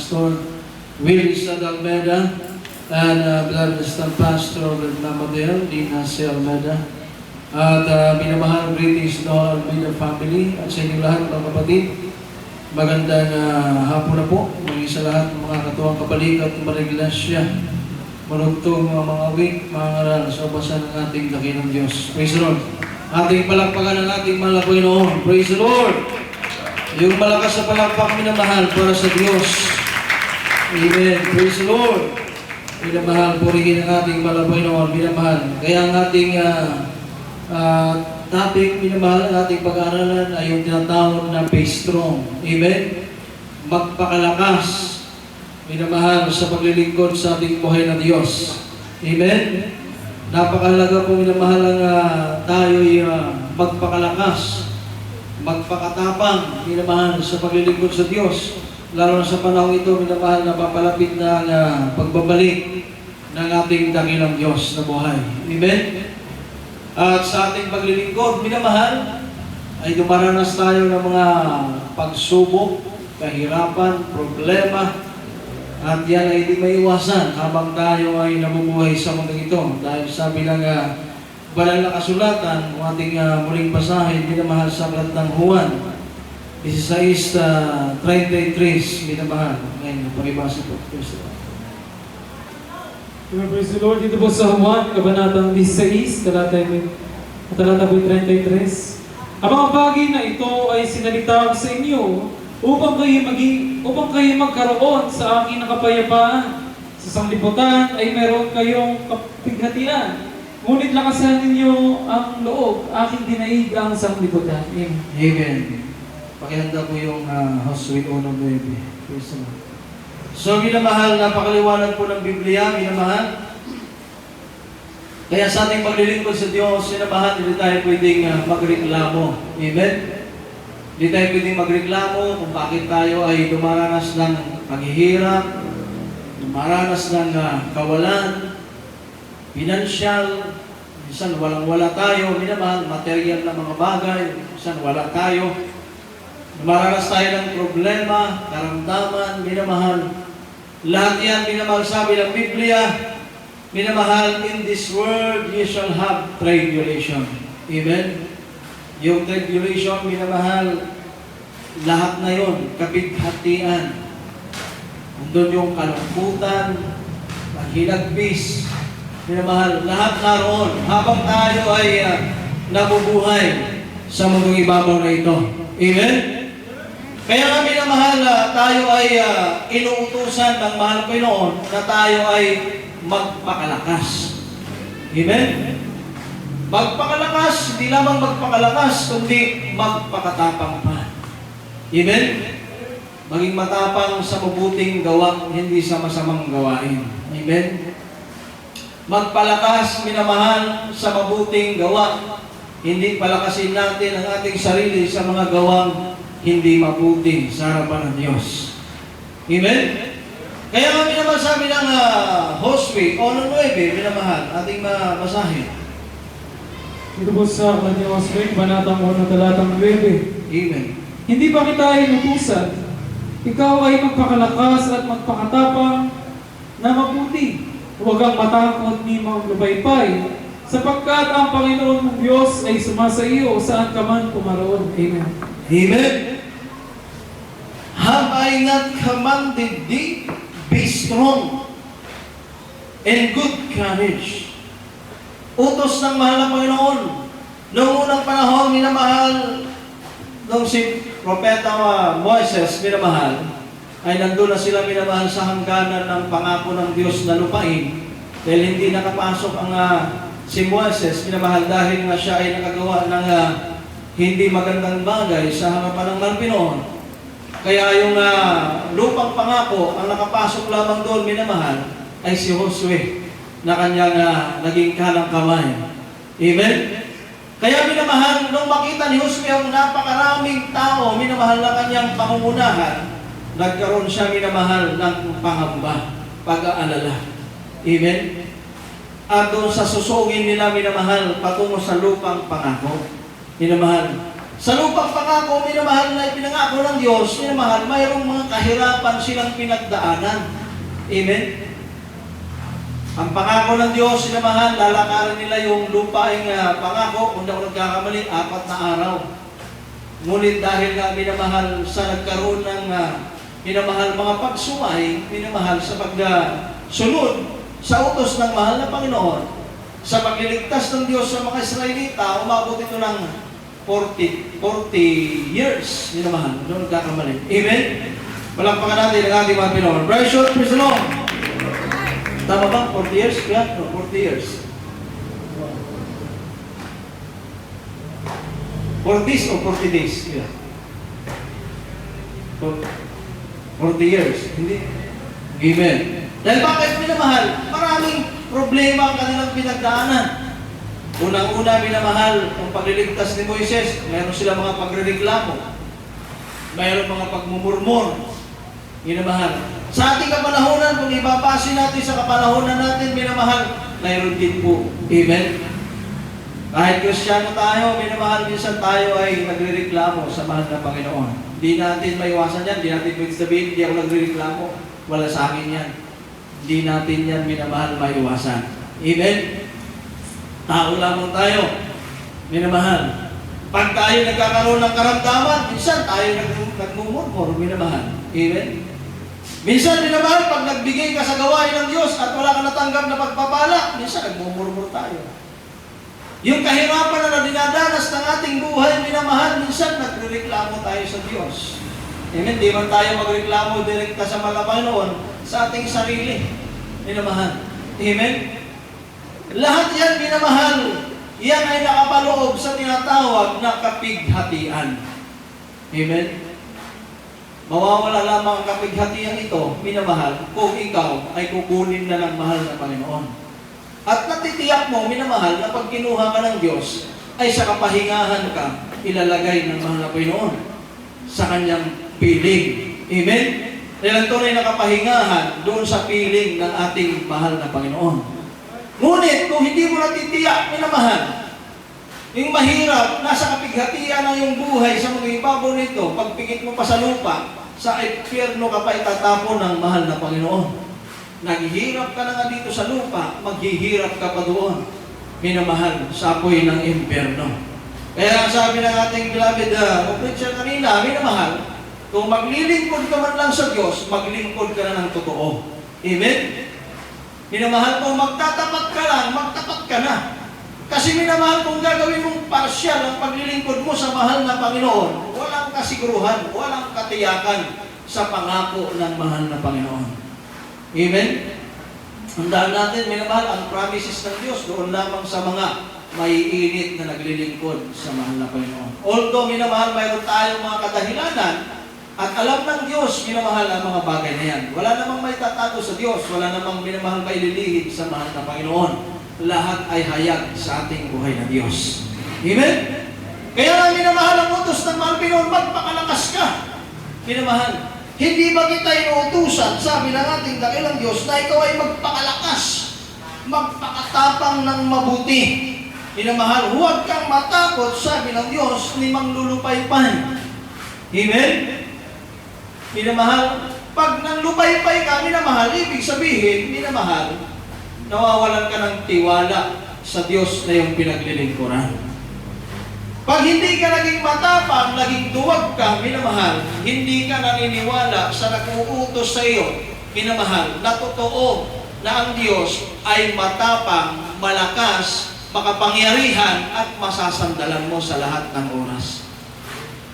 Pastor Willis Almeida, and beloved assistant pastor of Namadel, Dina C. Almeida, at minamahal greetings to all Almeida family at sa inyong lahat mga kapatid. Magandang hapon na po, maging sa lahat ng mga katuwang kabalikat at mga iglesia. Marugtong mga awit, mga ngaral sa basa ng ating dakilang Diyos. Praise the Lord. Ating palakpakan ng ating mahal na Panginoon. Praise the Lord. Yung malakas na palakpak minamahal para sa Diyos. Amen. Praise the Lord. Minamahal, purihin ang ating mahal na Panginoon. Minamahal. Kaya ang ating topic, minamahal, ang ating pag-aaralan ay yung tinatawag na be strong. Amen. Magpakalakas. Minamahal sa paglilingkod sa ating buhay na Diyos. Amen? Napakahalaga po minamahal ang tayo'y magpakalakas, magpakatapang, minamahal sa paglilingkod sa Diyos. Lalo na sa panahon ito, minamahal na papalapit na ang pagbabalik ng ating dakilang Diyos na buhay. Amen? At sa ating paglilingkod, minamahal, ay dumaranas tayo ng mga pagsubok, kahirapan, problema, at yan ay hindi maiwasan habang tayo ay nabubuhay sa mundo ito. Dahil sabi ng banal na kasulatan, ang ating muling basahin, minamahal sa aklat ng Juan 16:33, minamahal. Ngayon, pakibasa po. Praise the Lord. Dito po sa Juan, kabanatang 16, talata po 33. Ang mga bagay na ito ay sinalita sa inyo upang kayo magkaroon sa aking nakapayapaan. Sa sanglibutan ay meron kayong kapighatian. Ngunit lakasan ninyo ang loob, aking dinaig ang sanglibutan. Amen. Amen. Pakihanda ko yung Josue 1:9. Praise the Lord. So, minamahal, napakaliwanag po ng Biblia, minamahal. Kaya sa ating paglilingkod sa Diyos, minamahal, hindi tayo pwedeng magreklamo. Amen? Hindi tayo pwedeng magreklamo kung bakit tayo ay dumaranas ng paghihirap, dumaranas ng kawalan, pinansyal, minsan walang-wala tayo, minamahal, material na mga bagay, minsan wala tayo. Dumaranas tayo ng problema, karamdaman, minamahal. Lahat yan, minamahal, sabi ng Biblia, minamahal, in this world you shall have tribulation. Amen? Yung tribulation, minamahal, lahat na yun, kapighatian. Andun yung kalungkutan, paghilagpis, minamahal, lahat naroon, habang tayo ay nabubuhay sa mundong ibabaw na ito. Amen? Kaya nga minamahal, tayo ay inuutusan ng mahal Panginoon na tayo ay magpakalakas. Amen? Magpakalakas, hindi lamang magpakalakas, kundi magpakatapang pa. Amen? Maging matapang sa mabuting gawa, hindi sa masamang gawain. Amen? Magpalakas, minamahal, sa mabuting gawa. Hindi palakasin natin ang ating sarili sa mga gawang hindi mabuti sa harapan ng Diyos. Amen? Kaya nga minamahal sabi ng Josue 1:9, minamahal, ating mabasahin. Dito po sa aklat ni Josue, banatang 1, talatang 9. Amen. Hindi ba kita inutusan? Ikaw ay magpakalakas at magpakatapang na mabuti. Huwag kang matakot ni maglubaypay, sapagkat ang Panginoon mong Diyos ay sumasa iyo saan ka man pumaroon. Amen. Amen. Have I not commanded thee? Be strong and good courage. Utos ng mahal na Panginoon. Noong unang panahon, minamahal, nung si Propeta Moises, minamahal, ay nandun na sila minamahal sa hangganan ng pangako ng Diyos na lupain. Dahil hindi nakapasok ang si Moises, minamahal, dahil nga siya ay nakagawa ng hindi magandang bagay sa harapan ng Panginoon. Kaya yung lupang pangako, ang nakapasok lamang doon, minamahal, ay si Josue na kanyang naging kanang kamay. Amen? Kaya minamahal, nung makita ni Josue ang napakaraming tao, minamahal na kanyang pangungunahan, nagkaroon siya minamahal ng pangamba, pag-aalala. Amen? At doon sa susungin nila minamahal, patungo sa lupang pangako. Minamahal, Sa lupang pangako, minamahal na ipinangako ng Diyos, minamahal, mayroong mga kahirapan silang pinagdaanan. Amen? Ang pangako ng Diyos, minamahal, lalakaran nila yung lupaing pangako, kung ako nagkakamali, 4 na araw. Ngunit dahil nga minamahal sa nagkaroon ng minamahal mga pagsumay, minamahal sa pagsunod sa utos ng mahal na Panginoon, sa pagliligtas ng Diyos sa mga Israelita, umabot ito ng 40 years, minamahal, doon nagkakamali. Amen? Palakpakan natin ang ating mga Pinoon. Praise God, praise the Lord. Tama ba? 40 years? Yeah, no, 40 years. 40 days o 40 days? Yeah. 40 years. Hindi. Amen. Dahil bakit minamahal? Maraming problema ang kanilang pinagdaanan. Unang-una, minamahal, ang pagliligtas ni Moises, mayroon sila mga pagrereklamo. Mayroon mga pagmumurmur. Minamahal. Sa ating kapanahonan, kung ibabasin natin sa kapanahonan natin, minamahal, mayroon din po. Amen? Kahit Kristiyano tayo, minamahal, minsan tayo ay nagrereklamo sa mahal na Panginoon. Hindi natin maiwasan yan, hindi natin pwede sabihin, hindi ako nagrereklamo. Wala sa akin yan. Hindi natin yan, minamahal, maiwasan. Amen? Tao lamang tayo, minamahal. Pag tayo nagkakaroon ng karamdaman, minsan tayo nagmumurmur, minamahal. Amen? Minsan, minamahal, pag nagbigay ka sa gawain ng Diyos at wala ka natanggap na pagpapala, minsan nagmumurmur tayo. Yung kahirapan na dinadanas ng ating buhay, minamahal, minsan nagreklamo tayo sa Diyos. Amen? Di man tayo magreklamo direkta sa mga Panginoon sa ating sarili. Minamahal. Amen? Lahat yan, minamahal, yan ay nakapaloob sa tinatawag na kapighatian. Amen? Mawawala lamang ang kapighatian ito, minamahal, kung ikaw ay kukunin na ng mahal na Panginoon. At natitiyak mo, minamahal, na pag kinuha ka ng Diyos, ay sa kapahingahan ka ilalagay ng mahal na Panginoon sa kanyang piling. Amen? Dahil ang tunay na kapahingahan doon sa piling ng ating mahal na Panginoon. Ngunit, kung hindi mo natitiyak, minamahal, yung mahirap, nasa kapighatian ng iyong buhay sa mga ibabaw nito, pagpikit mo pa sa lupa, sa impyerno ka pa itatapon ng mahal na Panginoon. Naghihirap ka na nga dito sa lupa, maghihirap ka pa doon, minamahal, sa apoy ng impyerno. Kaya sabi ng ating beloved preacher kanina, minamahal, kung maglilingkod ka man lang sa Diyos, maglingkod ka na ng totoo. Amen? Minamahal, kung magtatapat ka lang, magtapat ka na. Kasi minamahal, kung gagawin mong partial ang paglilingkod mo sa mahal na Panginoon, walang kasiguruhan, walang katiyakan sa pangako ng mahal na Panginoon. Amen? Tandaan natin, minamahal, ang promises ng Diyos doon lamang sa mga maiinit na naglilingkod sa mahal na Panginoon. Although, minamahal, mayroon tayong mga kadahilanan, at alam ng Diyos, minamahal ang mga bagay na yan. Wala namang may tatago sa Diyos, wala namang minamahal may lilihid sa mahal na Panginoon. Lahat ay hayag sa ating buhay na Diyos. Amen? Kaya nga minamahal ang utos ng mahal Panginoon, magpakalakas ka. Minamahal, hindi ba kita inuutusan, sabi ng ating dakilang Diyos, na ikaw ay magpakalakas, magpakatapang ng mabuti. Minamahal, huwag kang matakot, sabi ng Diyos, ni manglulupaypay. Amen? Minamahal, pag nanglupaypay ka, minamahal, ibig sabihin, minamahal, nawawalan ka ng tiwala sa Diyos na iyong pinaglilingkuran. Pag hindi ka naging matapang, naging duwag ka, minamahal, hindi ka naniniwala sa nag-uutos sa iyo, minamahal, na totoo na ang Diyos ay matapang, malakas, makapangyarihan, at masasandalan mo sa lahat ng oras.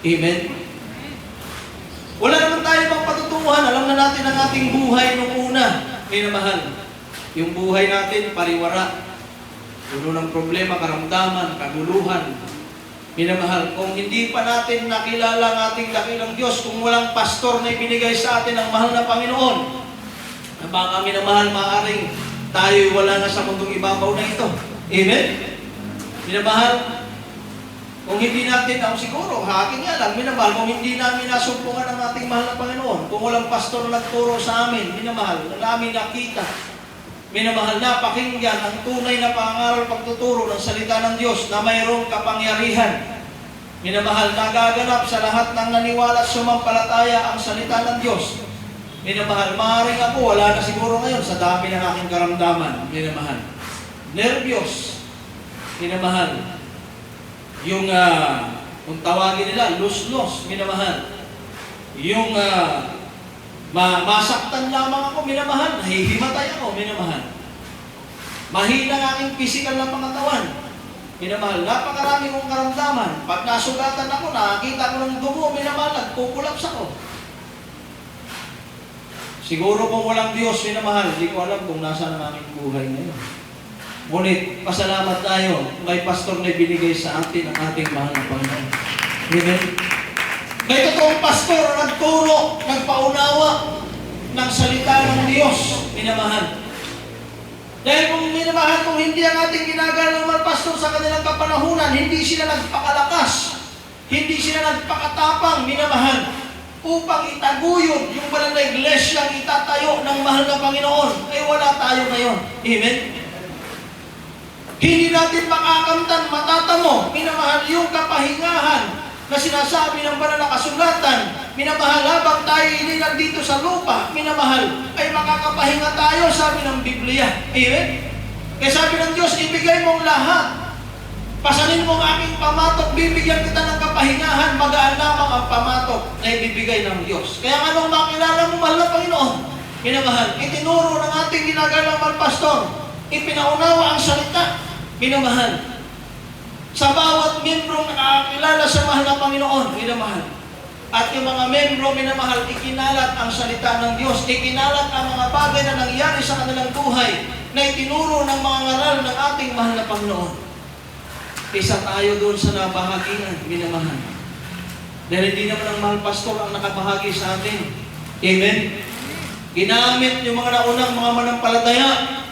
Amen? Wala naman tayo pang patutunguhan. Alam na natin ang ating buhay nung una. Minamahal, yung buhay natin, pariwara. Puno ng problema, karamdaman, kaguluhan. Minamahal, kung hindi pa natin nakilala ang ating dakilang Diyos, kung walang pastor na ibinigay sa atin ang mahal na Panginoon, na baka minamahal, maaaring tayo wala na sa mundong ibabaw na ito. Amen? Minamahal, kung hindi natin, siguro, akin nga lang, minamahal, kung hindi namin nasumpungan ang ating mahal na Panginoon, kung walang pastor na nagturo sa amin, minamahal, na namin nakita, minamahal na pakinggan ang tunay na pangaral pagtuturo ng salita ng Diyos na mayroong kapangyarihan. Minamahal, nagaganap sa lahat ng naniwala at sumampalataya ang salita ng Diyos. Minamahal, maaaring ako, wala na siguro ngayon sa dami ng aking karamdaman. Minamahal, nervyos. Minamahal, yung kung tawagin nila, lus-lus. Minamahal, yung masaktan lamang ako. Minamahal, nahihimatay ako. Minamahal, mahina ang aking physical na pangatawan. Minamahal, napakarami kong karamdaman. Pag nasugatan ako, nakakita ko ng dugo, minamahal, nagkukulaps ako. Siguro kung walang Diyos, minamahal, hindi ko alam kung nasa ang aming buhay ngayon. Ngunit, pasalamat tayo, may pastor na binigay sa atin ang ating mahal na Panginoon. Amen? May totoong pastor na nagturo, nagpaunawa ng salita ng Diyos, minamahal. Dahil kung minamahal, kung hindi ang ating ginagalang mga pastor sa kanilang kapanahunan, hindi sila nagpakalakas, hindi sila nagpakatapang, minamahal, upang itaguyod yung banal na iglesia ang itatayo ng mahal na Panginoon, ay wala tayo ngayon. Amen? Hindi natin makakamtan, matatamo, minamahal, yung kapahingahan na sinasabi ng banal na kasulatan. Minamahal, habang tayo inilag dito sa lupa, minamahal, ay makakapahinga tayo, sabi ng Biblia. Amen? Kaya sabi ng Diyos, ibigay mong lahat. Pasanin mong aking pamatok, bibigyan kita ng kapahingahan, magaan lamang ang pamatok na ibibigay ng Diyos. Kaya anong makilala mo, mahal na Panginoon? Minamahal, itinuro ng ating ginagalang pastor, ipinaunawa ang salita. Minamahal, sa bawat membro nakakilala sa mahal na Panginoon, minamahal. At yung mga membro, minamahal, ikinalat ang salita ng Diyos, ikinalat ang mga bagay na nangyari sa kanilang buhay na itinuro ng mga ngaral ng ating mahal na Panginoon. Isa tayo doon sa nabahagian, minamahal. Dahil hindi naman ang mahal pastor ang nakabahagi sa atin. Amen? Ginamit yung mga naunang mga manampalataya,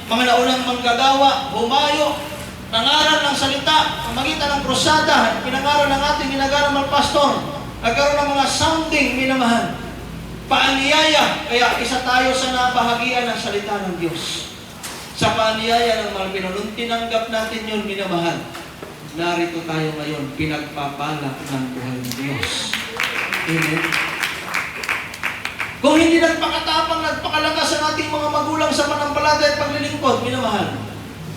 mga naunang manggagawa, humayo, nangaral ng salita, magitan ng krusada, pinangaral ng ating ginagalang pastor, nagkaroon ng mga sounding, minamahal, paanyaya, kaya isa tayo sa nabahagian ng salita ng Diyos. Sa paanyaya ng mahal Panginoon, tinanggap natin yun, minamahal. Narito tayo ngayon, pinagpapala ng buhay ng Diyos. Amen. Kung hindi nagpakatapang, nagpakalakas ang ating mga magulang sa manampalataya at paglilingkod, minamahal,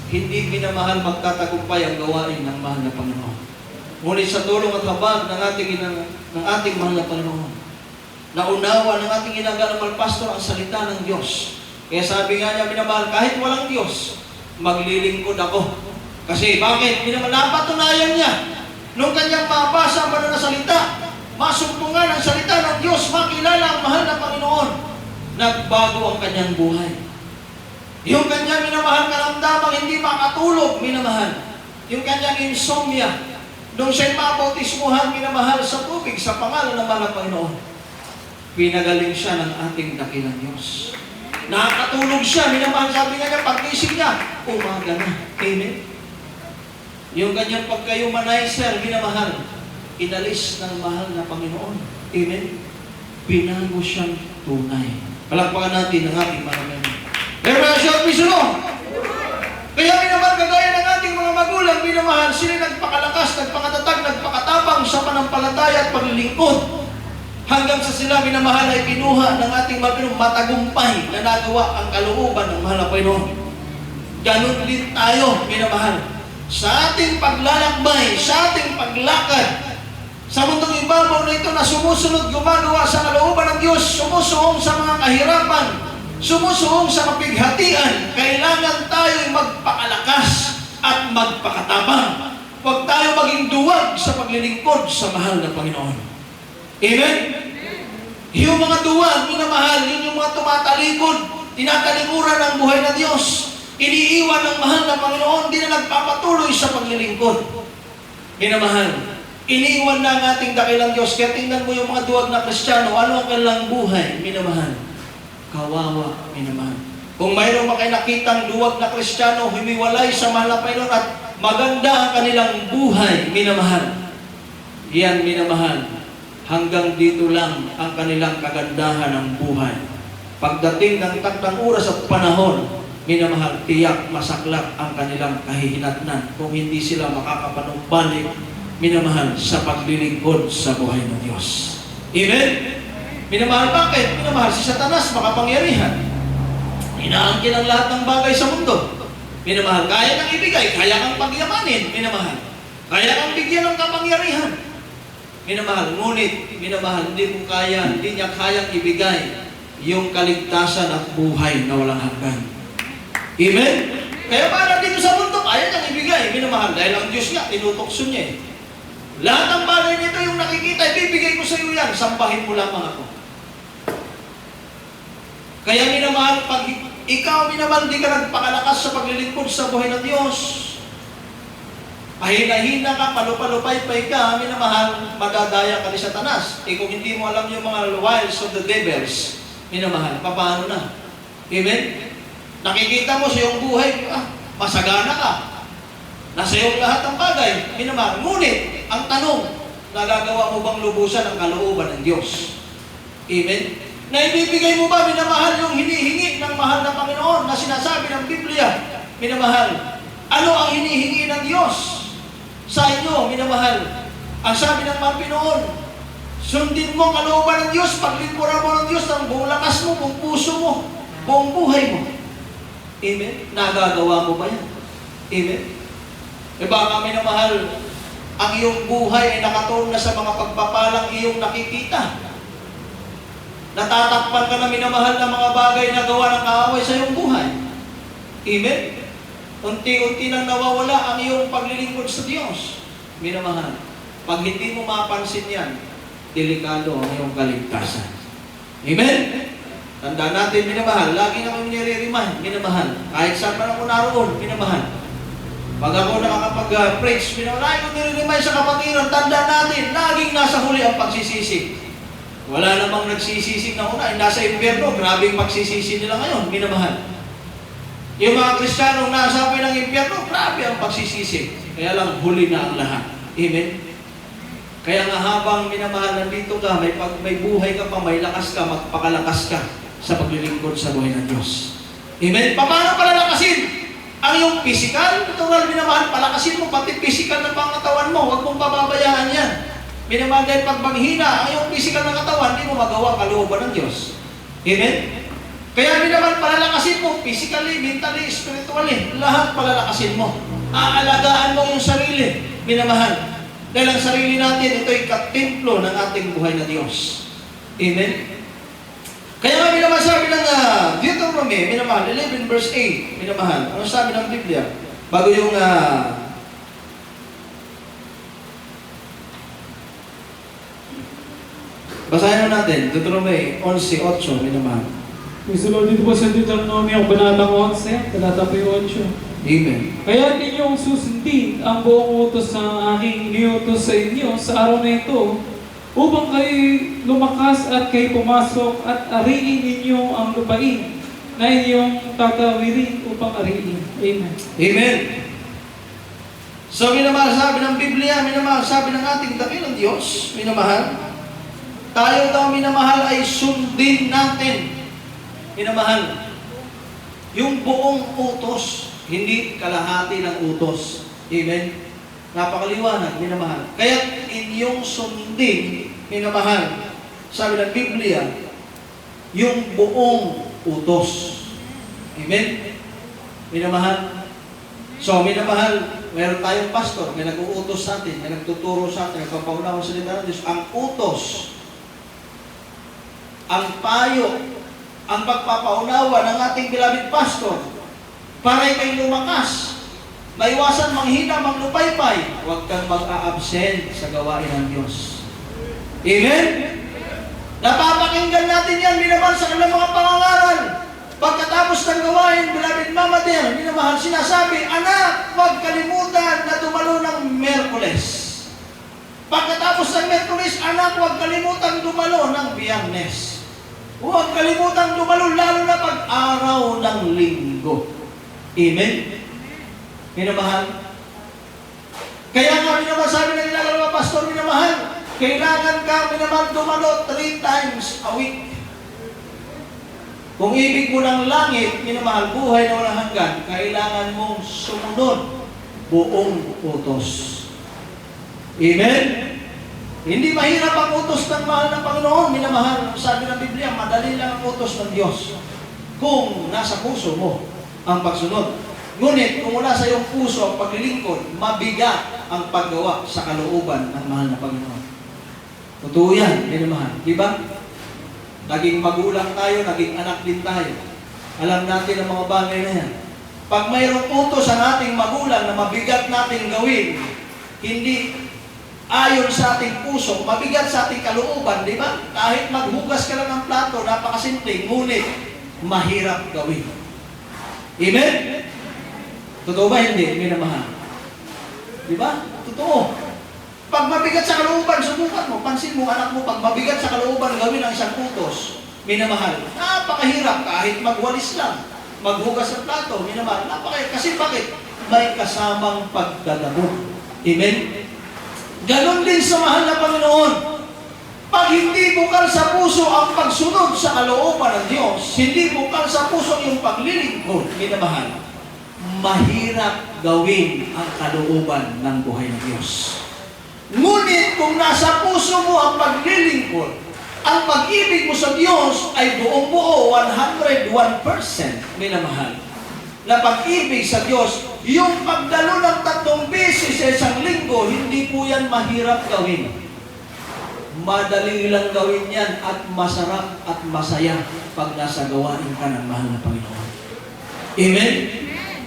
hindi minamahal magtatagumpay ang gawain ng mahal na Panginoon. Ngunit sa tulong at habag ng ating mahal na Panginoon, naunawa ng ating ginagalang pastor ang salita ng Diyos. Kaya sabi nga niya, minamahal, kahit walang Diyos, maglilingkod ako. Kasi bakit? Napatunayan niya, nung kanyang mabasa ang banal na salita, masumpungan ang salita ng Diyos, makilala ang mahal na Panginoon, nagbago ang kanyang buhay. Yung kanyang minamahal karamdamang hindi makatulog, minamahal. Yung kanyang insomnia, nung siya'y mabautismuhan, minamahal sa tubig, sa pangalan ng mahal na Panginoon, pinagaling siya ng ating dakilang Diyos. Nakakatulog siya, minamahal, sabi nga niya, pag-isip niya, umaga na. Amen? Yung kanyang pagka-humanizer, minamahal, inalis ng mahal na Panginoon. Amen? Binago siyang tunay. Palakpakan natin ang ating mga member. Pero siya, Pisuno! Kaya minamahal, kagaya ng ating mga magulang, minamahal, sila nagpakalakas, nagpakatatag, nagpakatapang sa panampalataya at paglilingkod. Hanggang sa sila, minamahal, ay pinuha ng ating matagumpay na nagawa ang kalooban ng mahal na Panginoon. Ganun din tayo, minamahal. Sa ating paglalakbay, sa ating paglakad, sa mundong ibabaw na ito na sumusunod, gumagawa sa kalooban ng Diyos, sumusuong sa mga kahirapan, sumusuong sa kapighatian, kailangan tayo'y magpakalakas at magpakatapang. Huwag tayo maging duwag sa paglilingkod sa mahal na Panginoon. Amen? Yung mga duwag, minamahal, yun yung mga tumatalikod, tinatalikuran ng buhay na Diyos. Iniiwan ng mahal na Panginoon, di na nagpapatuloy sa paglilingkod. Minamahal, iniiwan na ang ating dakilang Diyos. Kaya tingnan mo yung mga duwag na Kristiyano, ano ang kanilang buhay, minamahal? Kawawa, minamahal. Kung mayroong makinakitang duwag na Kristiyano, humiwalay sa mahal na Panginoon at maganda ang kanilang buhay, minamahal. Yan, minamahal. Hanggang dito lang ang kanilang kagandahan ng buhay. Pagdating ng takdang oras at panahon, minamahal, tiyak, masaklap ang kanilang kahihinatnan kung hindi sila makakapanumbalik minamahal, sa paglilingkod sa buhay ng Diyos. Amen? Minamahal, bakit? Minamahal si Satanas, makapangyarihan. Inaangkin ang lahat ng bagay sa mundo. Minamahal, kaya kang ibigay, kaya kang pagyamanin. Minamahal, kaya kang bigyan ng kapangyarihan. Minamahal, ngunit, minamahal, hindi niya kayang ibigay yung kaligtasan at buhay na walang hanggan. Amen? Kaya para dito sa mundo, kaya niyang ibigay, minamahal, dahil ang Diyos niya, tinutokso niya eh. Lahat ng bagay nito yung nakikita, ibibigay ko sa iyo yan, sambahin mo lamang ako. Kaya minamahal, pag ikaw minamahal, di ka nagpakalakas sa paglilingkod sa buhay ng Diyos, pahina-hina ka, palupalupay-pay ka, minamahal, madadaya ka ni Satanas. Eh kung hindi mo alam yung mga wiles of the devils, minamahal, paano na? Amen? Nakikita mo sa iyong buhay, masagana ka. Nasa iyong lahat ng bagay, minamahal. Ngunit, ang tanong, nagagawa mo bang lubusan ang kalooban ng Diyos? Amen? Naibibigay mo ba, minamahal, yung hinihingi ng mahal na Panginoon na sinasabi ng Biblia? Minamahal, ano ang hinihingi ng Diyos sa inyo, minamahal? Ang sabi ng Panginoon, sundin mo ang kalooban ng Diyos, paglingkuran mo ng Diyos ng buong lakas mo, buong puso mo, buong buhay mo. Amen? Nagagawa mo ba yan? Amen? E baka minamahal, ang iyong buhay ay nakatuon na sa mga pagpapalang iyong nakikita. Natatakpan ka na minamahal ng mga bagay na gawa ng kaaway sa iyong buhay. Amen? Unti-unti nang nawawala ang iyong paglilingkod sa Diyos. Minamahal, pag hindi mo mapansin yan, delikado ang iyong kaligtasan. Amen? Tandaan natin, minamahal, lagi na kami nire-remind, minamahal. Kahit saan man ako naroon, minamahal. Pag ako nakakapag-preach, minamahal, lagi ko nire-remind sa kapatiran, tandaan natin, laging nasa huli ang pagsisisi. Wala namang nagsisisi na una, nasa impyerno, grabe yung pagsisisi nila ngayon, minamahal. Yung mga Kristiyanong nasa apoy ng impyerno, grabe ang pagsisisi. Kaya lang, huli na ang lahat. Amen? Kaya nga habang minamahal, nandito ka, may buhay ka pa, may lakas ka, magpakalakas ka sa paglilingkod sa buhay ng Diyos. Amen? Paano palalakasin? Ang iyong physical, natural, minamahal, palakasin mo, pati physical na pangatawan mo, huwag mong pababayaan yan. Minamahal, dahil pag manghina, ang iyong physical na katawan, hindi mo magawa kalooban ng Diyos. Amen? Kaya minamahal, palalakasin mo, physically, mentally, spiritually, lahat palalakasin mo. Aalagaan mo yung sarili, minamahal. Dahil ang sarili natin, ito'y katemplo ng ating buhay na Diyos. Amen? Kaya nga minamahal, sabi ng Deuteronomy, minamahal, 11 verse 8, minamahal, ano sabi ng Biblia? Bago yung basahin na natin, Deuteronomy 11:8, minamahal. Praise the Lord, dito po sa Deuteronomy, ang Banatang 11, talata po yung 8. Amen. Kaya ninyong susundin ang buong utos na aking iniutos sa inyo sa araw na ito, upang kayo lumakas at kayo pumasok at ariin ninyo ang lupain na inyong tatawirin upang ariin. Amen. Amen. So, minamahal, sabi ng Biblia, minamahal, sabi ng ating dakilang Diyos, minamahal, tayo daw, minamahal, ay sundin natin, minamahal, yung buong utos, hindi kalahati ng utos. Amen? Napakaliwanag, minamahal. Kaya inyong sundin, minamahal, sabi ng Biblia, yung buong utos. Amen? Minamahal. So, minamahal, meron tayong pastor, may nag-uutos sa atin, may nagtuturo sa atin, nagpapaunawa sa salita ng Diyos. Ang utos, ang payo, ang pagpapaunawa ng ating beloved pastor, para ikay lumakas, maiwasan manghina, manglupaypay, huwag kang mag-a-absent sa gawain ng Diyos. Amen? Napapakinggan natin yan, minamahal, sa kanilang mga pangangaral. Pagkatapos ng gawain, beloved Mama Del, minamahal, sinasabi, anak, huwag kalimutan na dumalo ng Merkules. Pagkatapos ng Merkules, anak, huwag kalimutan dumalo ng Biyernes. Huwag kalimutan dumalo, lalo na pag-araw ng Linggo. Amen? Minamahal. Kaya nga, minamahal, sabi ng ilang mga pastor, minamahal, kailangan ka, minamahal, dumalo 3 times a week. Kung ibig mo ng langit, minamahal, buhay na walang hanggan, kailangan mong sumunod buong utos. Amen? Hindi mahirap ang utos ng mahal ng Panginoon, minamahal. Sabi ng Biblia, madali lang ang utos ng Diyos kung nasa puso mo ang pagsunod. Ngunit kung wala sa iyong puso ang paglilingkod, mabigat ang paggawa sa kalooban ng mahal na Panginoon. Totoo yan, minamahal. Di ba? Naging magulang tayo, naging anak din tayo. Alam natin ang mga bagay na yan. Pag mayroong utos ang ating magulang na mabigat natin gawin, hindi ayon sa ating puso, mabigat sa ating kalooban, di ba? Kahit maghugas ka lang ng plato, napakasimple, ngunit mahirap gawin. Amen? Totoo ba hindi? Minamahal. Di ba? Totoo. Pag mabigat sa kalooban, subukan mo, pansin mo, anak mo, pag mabigat sa kalooban gawin ang isang utos, minamahal, napakahirap kahit magwalis lang, maghugas ng plato, minamahal, napakahirap. Kasi bakit? May kasamang pagdadabog. Amen? Ganon din sa mahal na Panginoon. Pag hindi bukal sa puso ang pagsunod sa kalooban ng Diyos, hindi bukal sa puso yung paglilingkod, minamahal, mahirap gawin ang kalooban ng buhay ng Diyos. Ngunit kung nasa puso mo ang paglilingkod, ang pag-ibig mo sa Diyos ay buong-buo, 101%, minamahal, na pag-ibig sa Diyos, yung pagdalo ng 3 beses sa isang linggo, hindi po yan mahirap gawin. Madali lang gawin yan at masarap at masaya pag nasa gawain ka ng mahal na Panginoon. Amen?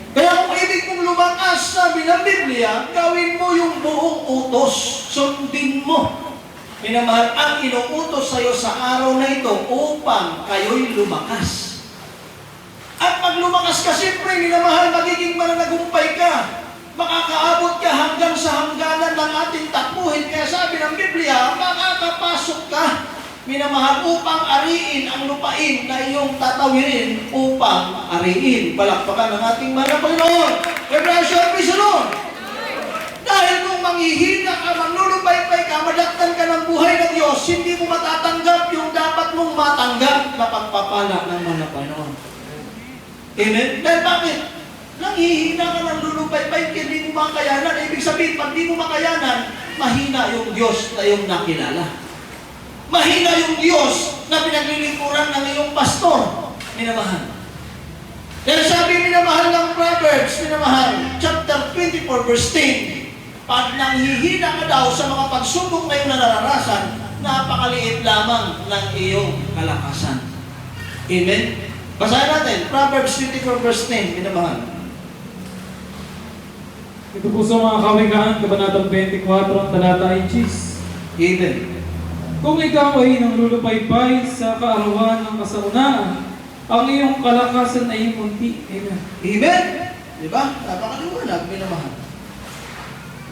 Kaya kung ibig mong lumakas, sabi ng Biblia, gawin mo yung buong utos. Sundin mo. Minamahal, ang inuutos sa iyo sa araw na ito upang kayo'y lumakas. At pag lumakas ka, siyempre, minamahal, magiging mananagumpay ka. Makakaabot ka hanggang sa hangganan ng ating takbuhin. Kaya sabi ng Biblia, makakapasok ka, minamahal, upang ariin ang lupain na iyong tatawirin upang ariin. Palakpakan ng ating mahal na Panginoon. Revelation, praise the Lord. Dahil kung manghihina ka, manlulubaypay ka, madaktan ka ng buhay ng Diyos, hindi mo matatanggap yung dapat mong matanggap na pagpapala ng mahal na Panginoon. Amen? Dahil bakit? Nanghihina ka ng lulubaypay, hindi mo makayanan. Ibig sabihin, pag di mo makayanan, mahina yung Diyos na iyong nakilala. Mahina yung Diyos na pinaglilingkuran ng iyong pastor. Minamahal. Dahil sabi minamahal ng Proverbs, minamahal, chapter 24, verse 10, pag nanghihina ka daw sa mga pagsubok na iyong nararasan, napakaliit lamang ng iyong kalakasan. Amen? Basahin natin, Proverbs 24, verse 10, minamahal. Ito po sa mga kawikaan, Kabanatang 24, talata 10. Amen. Kung ikaw ay nanglulupaypay sa kaarawan ng kasaunaan, ang iyong kalakasan ay munti. Amen. Amen? Diba? Napakaliwanag, minamahal.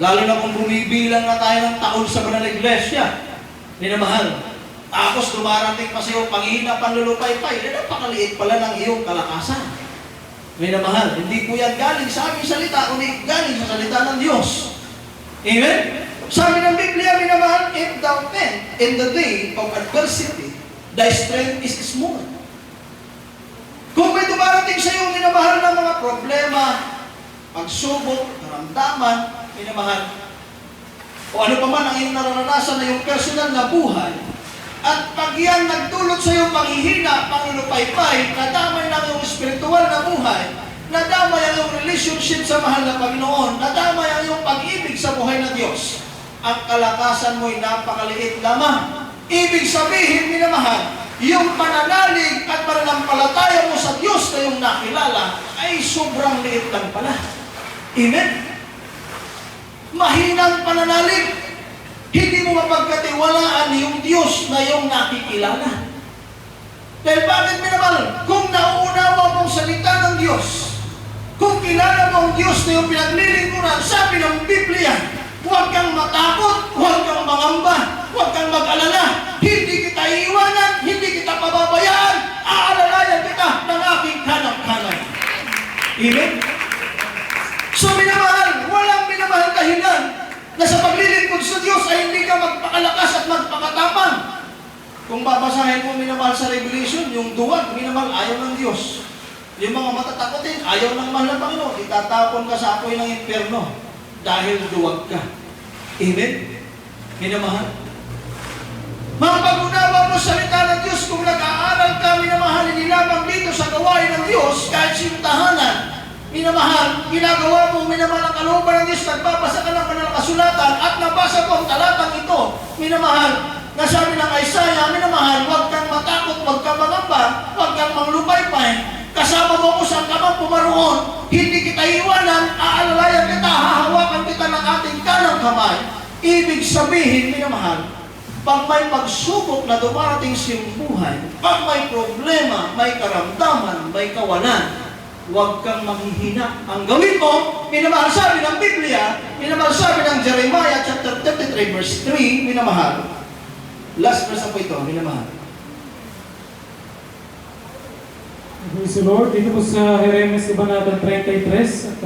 Lalo na kung bumibilang na tayo ng taon sa banal na iglesia, minamahal. Tapos dumarating pa sa iyong panghihina, panlulupaypay, napakaliit pala ng iyong kalakasan. Minamahal, hindi po yan galing sa aming salita, kundi galing sa salita ng Diyos. Amen? Sabi ng Biblia, minamahal, if thou think in the day of adversity, thy strength is small. Kung may dumarating sa iyo, minamahal, ng mga problema, pagsubok, karamdaman, minamahal, o ano pa man ang iyong nararanasan na yung personal na buhay, at pag yan nagdulot sa iyong panghihina, panglulupaypay, nadamay ng iyong spiritual na buhay, nadamay ang iyong relationship sa mahal na Panginoon, nadamay ang iyong pag-ibig sa buhay ng Diyos, ang kalakasan mo'y napakaliit lamang. Ibig sabihin, minamahal, yung pananalig at pananampalataya mo sa Diyos na yung nakilala ay sobrang liit lang pala. Amen? Mahinang pananalig. Hindi mo mapagkatiwalaan yung Diyos na yung nakikilala. Dahil bakit, minamahal? Kung nauunawa mong salita ng Diyos, kung kilala mo ang Diyos na yung pinaglilingkuran, sabi ng Biblia, huwag kang matakot, huwag kang mangamba, huwag kang mag-alala. Hindi kita iiwanan, hindi kita pababayaan. Aalalayan kita ng aking kanang-kanang. Amen? So minamahal, walang minamahal dahilan na sa paglilingkod sa Diyos ay hindi ka magpakalakas at magpakatapang. Kung babasahin mo minamahal sa Revelation, yung duwag, minamahal, ayaw ng Diyos. Yung mga matatakotin, ayaw ng mahal na Panginoon. Itatapon ka sa apoy ng impyerno dahil duwag ka. Amen? Minamahal. Mapag-unawa mo sa salita ng Diyos kung nag-aaral ka, minamahal, hindi lamang dito sa gawain ng Diyos, kahit sintahanan. Minamahal, ginagawa mo, minamahal ang kalooban ng Diyos, nagbabasa ka ng kanilang kasulatan at nabasa ko ang talatang ito. Minamahal, nasabi ng Isaiah, minamahal, huwag kang matakot, huwag kang mangamba, huwag kang manglupaypay. Kasama mo ko saan ka man pumaroon, hindi kita iwanan, aalalayan kita, hahawakan kita ng ating kanang kamay. Ibig sabihin, minamahal, pag may pagsubok na dumarating sa iyong buhay, pag may problema, may karamdaman, may kawalan, huwag kang manghihina. Ang gawin mo, minamahal sabi ng Biblia, minamahal sabi ng Jeremiah chapter 33 verse 3, minamahal. Last verse na po ito, minamahal. Praise the Lord. Dito po sa Jeremias Kabanata 33,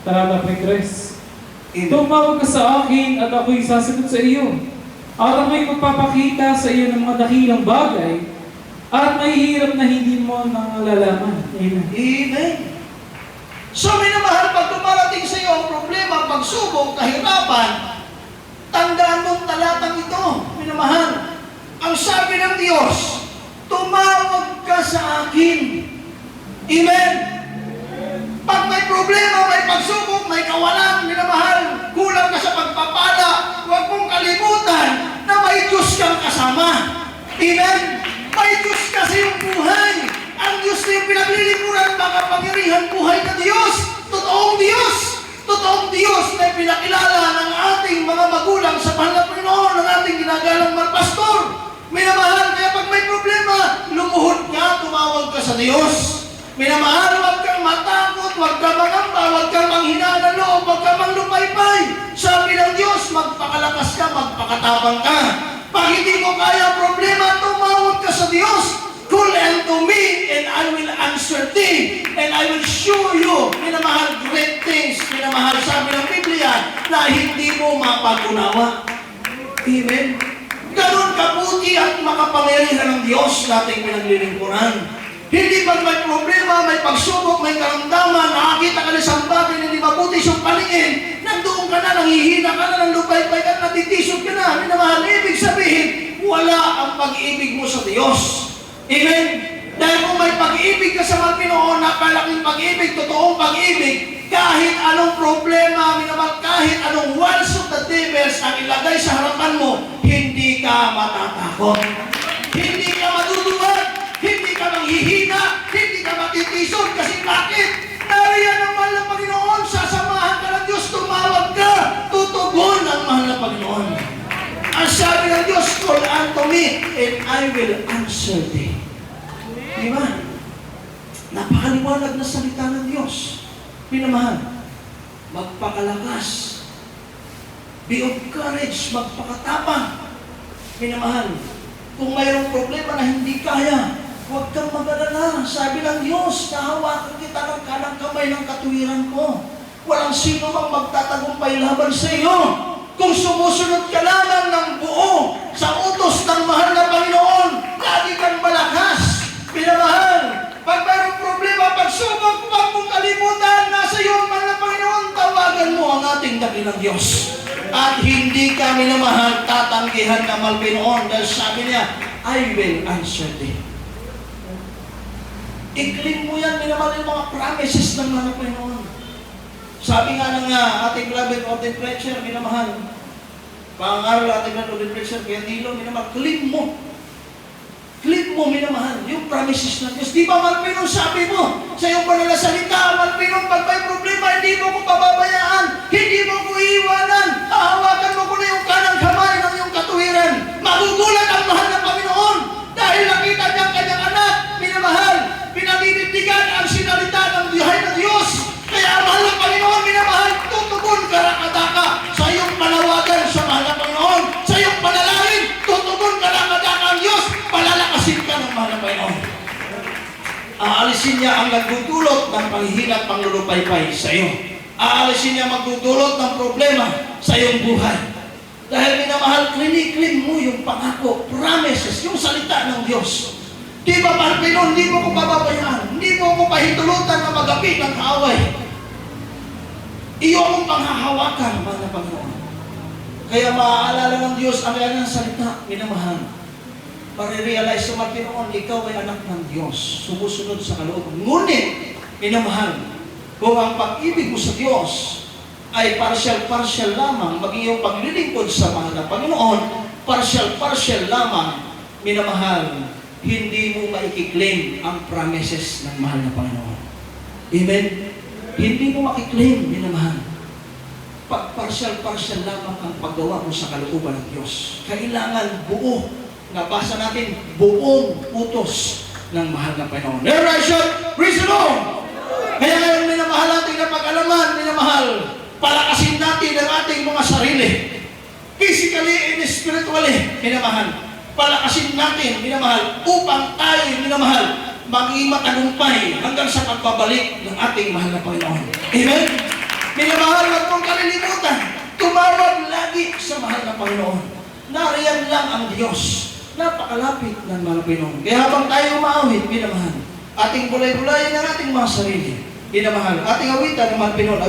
talata 3. Tumawag ka sa akin at ako'y sasagot sa iyo. At ako'y magpapakita sa iyo ng mga dakilang bagay at may hirap na hindi mo nalalaman. Amen. Amen. So, minamahal, pag dumarating sa iyo ang problema, pagsubok, kahirapan, tandaan mong talatang ito, minamahal. Ang sabi ng Diyos, tumawag ka sa akin. Amen. Pag may problema, may pagsubok, may kawalan, minamahal, kulang ka sa pagpapala, huwag mong kalimutan na may Diyos kang kasama. Amen? May Diyos kasi yung buhay. Ang Diyos na yung pinaglilingkuran, makapangyarihan buhay na Diyos. Totoong Diyos. Totoong Diyos na pinakilala ng ating mga magulang sa mahal na Panginoon, ng ating ginagalang mga pastor. Minamahal, kaya pag may problema, lumuhod ka, tumawag ka sa Diyos. Minamahal, huwag kang matakot, huwag kang mangamba, huwag kang manghina ng loob, huwag kang manglupaypay. Sabi ng Diyos, magpakalakas ka, magpakatabang ka. Pag hindi mo kaya ang problema, tumawag ka sa Diyos. Call unto me, and I will answer thee, and I will show you, minamahal, great things. Minamahal, sabi ng Biblia, na hindi mo mapag-unawa. Amen? Ganon kabuti at makapangyarihan ng Diyos nating pinaglilingkuran. Hindi pag may problema, may pagsubok, may karamdaman, nakakita ka na sa bagay na hindi mabuti siyang paningin, nandoon ka na, nanghihina ka na, nanlupaypay ka na, natitisod ka na, minamahal, ibig sabihin, wala ang pag-ibig mo sa Diyos. Amen? Dahil kung may pag-ibig ka sa mga Pinoon, napalaking pag-ibig, totoong pag-ibig, kahit anong problema, minamahal, kahit anong walls of the devils ang ilagay sa harapan mo, hindi ka matatakot. Hindi ka maduduwag. Hindi ka manghihina, hindi ka matitisod, kasi bakit? Nariyan ang mahal na Panginoon, sasamahan ka ng Diyos, tumawag ka, tutugon ang mahal na Panginoon. Ang sabi ng Diyos, call unto me, and I will answer thee. Diba? Napakaliwanag na salita ng Diyos. Minamahal, magpakalakas, be of courage, magpakatapang. Minamahal, kung mayroong problema na hindi kaya, huwag kang mag-alala. Sabi ng Diyos, nahawakan kita ng kanang kamay ng katuwiran ko. Walang sino mang magtatagumpay laban sa iyo. Kung sumusunod ka lamang ng buo sa utos ng mahal na Panginoon, lagi kang malakas. Minamahal, pag mayroong problema, pagsubok, huwag mong kalimutan, nasa iyo ang mahal na Panginoon, tawagan mo ang ating dakilang Diyos. At hindi ka, minamahal, tatanggihan ka mahal Panginoon, dahil sabi niya, I will answer thee. I-claim mo yan, minamahal, yung mga promises ng mga Panginoon. Sabi nga ng ating beloved ordained preacher, minamahal, pangaral ating beloved ordained preacher, kaya Dilo, minamahal, claim mo. Claim mo, minamahal, yung promises ng Diyos. Di ba, mahal Panginoon, sabi mo, sa iyong panalasalita, mahal Panginoon, pag may problema, hindi mo ko pababayaan, hindi mo ko iiwanan, hahawakan mo ko na yung kanang kamay ng iyong katuwiran. Magugulat ang mahal ng Panginoon, dahil nakita niya ang kanyang anak, minamahal, pinaninindigan ang sinalita ng buhay ng Diyos. Kaya ang mahal ng Panginoon, minamahal, tutugon karakataka sa iyong panawagan sa mahal ng Panginoon. Sa iyong panalangin, tutugon karakataka ang Diyos. Palalakasin ka ng mahal ng Panginoon. Aalisin niya ang nagdudulot ng panghihina at panglulupaypay sa iyo. Aalisin niya magdudulot ng problema sa iyong buhay. Dahil minamahal, klinik-klin mo yung pangako, promises, yung salita ng Diyos. Di ba, mahal Panginoon, hindi mo ko pababayaan, hindi mo ko pahintulutan na magapit ng kaaway. Iyo akong panghahawakan, mahal na Panginoon. Kaya maaalala ng Diyos ang kanyang salita, minamahal. Pare-realize sa Panginoon, ikaw ay anak ng Diyos, sumusunod sa kalooban. Ngunit, minamahal, kung ang pag-ibig mo sa Diyos ay partial lamang, maging yung paglilingkod sa mahal na Panginoon, partial lamang, minamahal, hindi mo maikiklaim ang promises ng mahal na Panginoon. Amen? Hindi mo makiklaim, minamahal. Pag partial lamang ang paggawa mo sa kalooban ng Diyos. Kailangan buo. Nabasa natin, buong utos ng mahal na Panginoon. Revelation, praise the Lord! Kaya ngayon, minamahal natin na pag-alaman, minamahal, palakasin natin ang ating mga sarili. Physically and spiritually, minamahal. Palakasin natin, minamahal, upang tayo, minamahal, maging matagumpay hanggang sa pagbabalik ng ating mahal na Panginoon. Amen? Minamahal, huwag mong kalilimutan, tumawag lagi sa mahal na Panginoon. Nariyan lang ang Diyos. Napakalapit ng mahal na Panginoon. Kaya habang tayo umaawit, minamahal, ating bulay-bulayin ng ating mga sarili. Minamahal, ating awitan ng mahal na Panginoon.